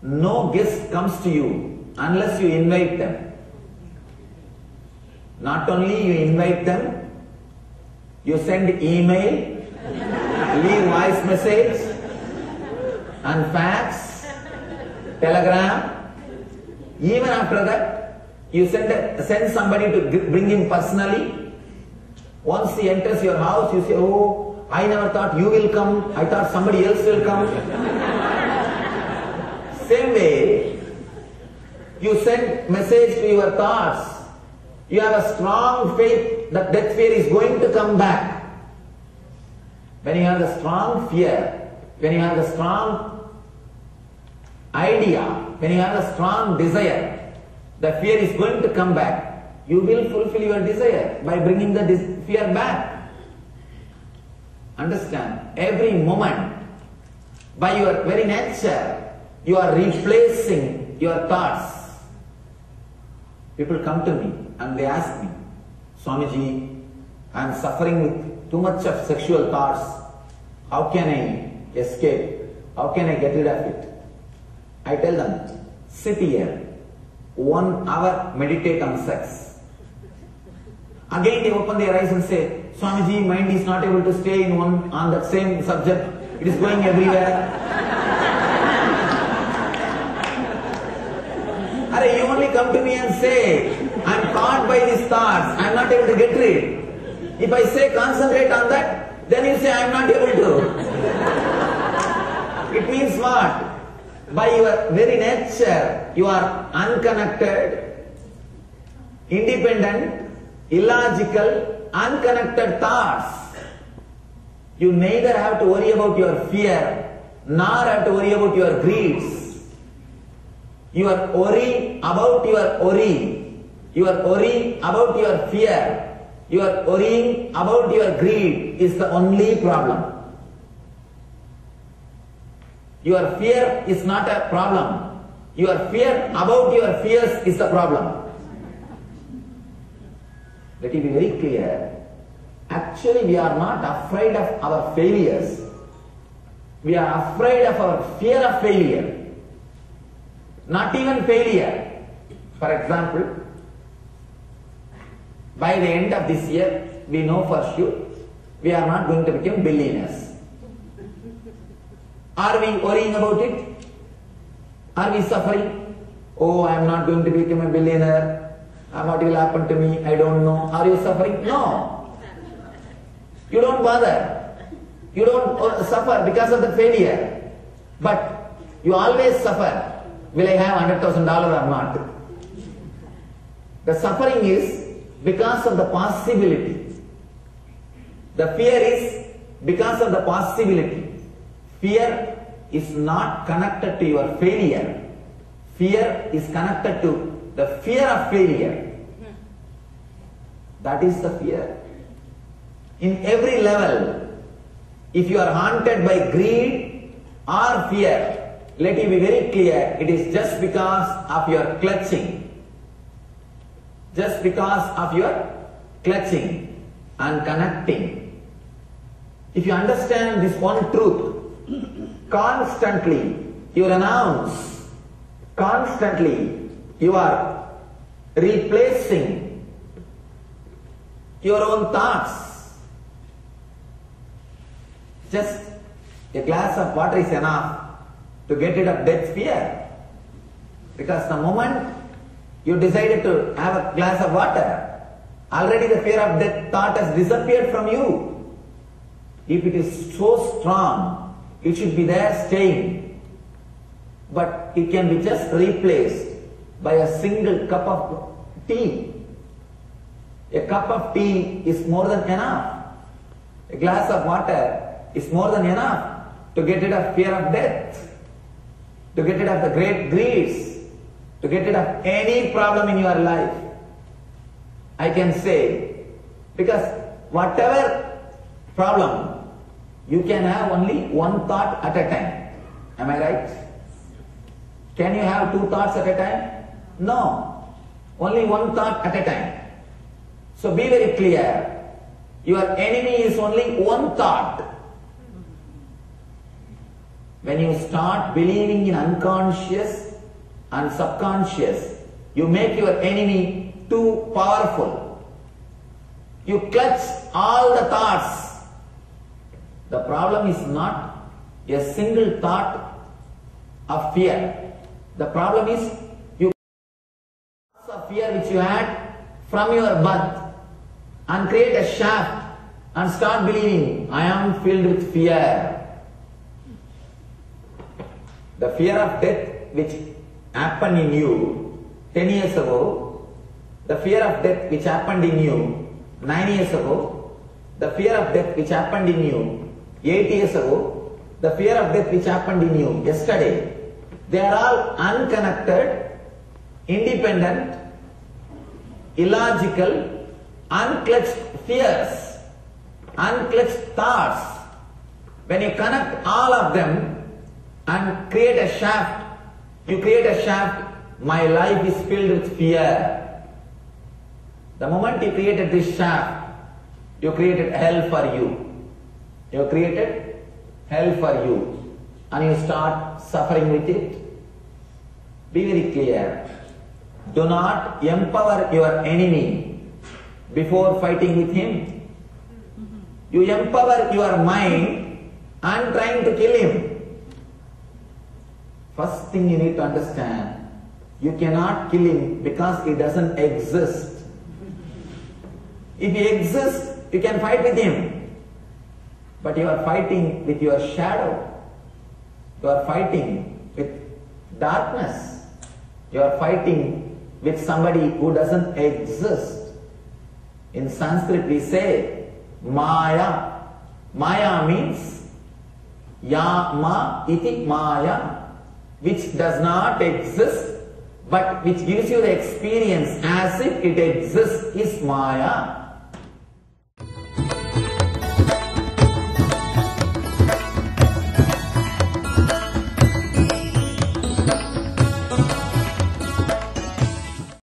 no guest comes to you unless you invite them. Not only you invite them, you send email, leave voice message and fax, telegram. Even after that, you send somebody to bring him personally. Once he enters your house, you say, oh, I never thought you will come. I thought somebody else will come. Same way, you send message to your thoughts. You have a strong faith that death fear is going to come back. When you have the strong fear, when you have the strong idea, when you have a strong desire, the fear is going to come back, you will fulfill your desire by bringing the fear back. Understand? Every moment, by your very nature, you are replacing your thoughts. People come to me and they ask me, Swamiji, I am suffering with too much of sexual thoughts. How can I escape? How can I get rid of it? I tell them, sit here, 1 hour meditate on sex. Again they open their eyes and say, Swamiji, mind is not able to stay on that same subject. It is going everywhere. You only come to me and say, I am caught by these thoughts, I am not able to get rid. If I say concentrate on that, then you say I am not able to. It means what? By your very nature, you are unconnected, independent, illogical, unconnected thoughts. You neither have to worry about your fear, nor have to worry about your greeds. You are worrying about your worry. You are worrying about your fear. You are worrying about your greed is the only problem. Your fear is not a problem. Your fear about your fears is the problem. Let it be very clear. Actually, we are not afraid of our failures. We are afraid of our fear of failure. Not even failure. For example, by the end of this year, we know for sure we are not going to become billionaires. Are we worrying about it? Are we suffering? Oh, I am not going to become a billionaire. What will happen to me? I don't know. Are you suffering? No. You don't bother. You don't suffer because of the failure. But you always suffer. Will I have $100,000 or not? The suffering is because of the possibility. The fear is because of the possibility. Fear is not connected to your failure. Fear is connected to the fear of failure. That is the fear. In every level, if you are haunted by greed or fear, let it be very clear, it is just because of your clutching. Just because of your clutching and connecting. If you understand this one truth, constantly you renounce, constantly you are replacing your own thoughts. Just a glass of water is enough to get rid of death fear. Because the moment you decided to have a glass of water, already the fear of death thought has disappeared from you. If it is so strong, it should be there staying. But it can be just replaced by a single cup of tea. A cup of tea is more than enough. A glass of water is more than enough to get rid of fear of death, to get rid of the great greeds, to get rid of any problem in your life. I can say, because whatever problem, you can have only one thought at a time. Am I right? Can you have two thoughts at a time? No. Only one thought at a time. So be very clear. Your enemy is only one thought. when you start believing in unconscious and subconscious, you make your enemy too powerful. You clutch all the thoughts. The problem is not a single thought of fear. The problem is you of fear which you had from your birth and create a shaft and start believing, I am filled with fear. The fear of death which happened in you 10 years ago, the fear of death which happened in you 9 years ago, the fear of death which happened in you 8 years ago, the fear of death which happened in you yesterday, they are all unconnected, independent, illogical, unclutched fears, unclutched thoughts. When you connect all of them and create a shaft, you create a shaft, my life is filled with fear. The moment you created this shaft, you created hell for you. You created hell for you. And you start suffering with it. Be very clear. Do not empower your enemy before fighting with him. You empower your mind and trying to kill him. First thing you need to understand, you cannot kill him because he doesn't exist. If he exists, you can fight with him. But you are fighting with your shadow. You are fighting with darkness. You are fighting with somebody who doesn't exist. In Sanskrit we say Maya. Maya means Yama iti Maya, which does not exist but which gives you the experience as if it exists, is Maya.